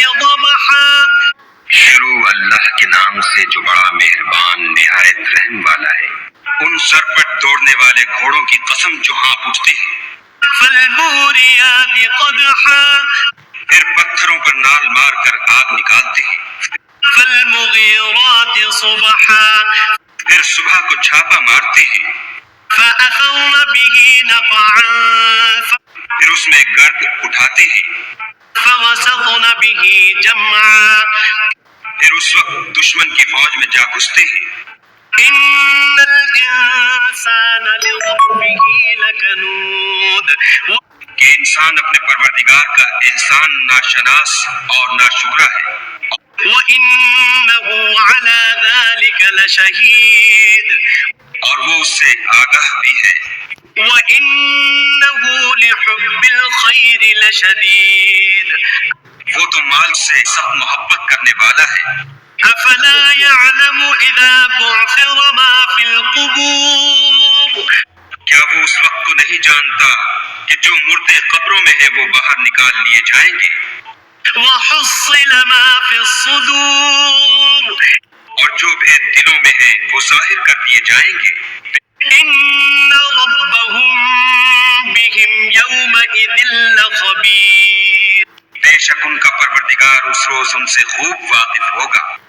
ضبحا. شروع اللہ کے نام سے جو بڑا مہربان نہایت رحم والا ہے. ان سر پر دوڑنے والے گھوڑوں کی قسم جو ہانپ اٹھتے ہیں. فالموریات قدحا. پھر پتھروں پر نال مار کر آگ نکالتے ہیں. فالمغیرات صبحا. پھر صبح کو چھاپا مارتے ہیں. فأثرن به نقعا. پھر اس میں گرد اٹھاتے ہیں. فوسطن به جمعا. پھر اس وقت دشمن کی فوج میں جا گھستے ہیں. ان الانسان لربه لکنود. کہ انسان اپنے پروردگار کا احسان ناشناس اور ناشکرا ہے. وَإِنَّهُ عَلَى ذَلِكَ لَشَهِيدٌ. اور وہ اس سے آگاہ بھی ہے. وَإِنَّهُ لِحُبِّ الْخَيْرِ لَشَدِيدٌ. وہ تو مال سے سخت محبت کرنے والا ہے. أَفَلَا يَعْلَمُ إِذَا بُعْثِرَ مَا فِي الْقُبُورِ. کیا وہ اس وقت کو نہیں جانتا کہ جو مردے قبروں میں ہیں وہ باہر نکال لیے جائیں گے. وَحُصِّلَ مَا فِي الصُّدُورِ. اور جو بھید دلوں میں ہیں وہ ظاہر کر دیے جائیں گے. إِنَّ رَبَّهُم بِهِمْ يَوْمَئِذٍ لَخَبِيرٌ. بے شک ان کا پروردگار اس روز ان سے خوب واقف ہوگا.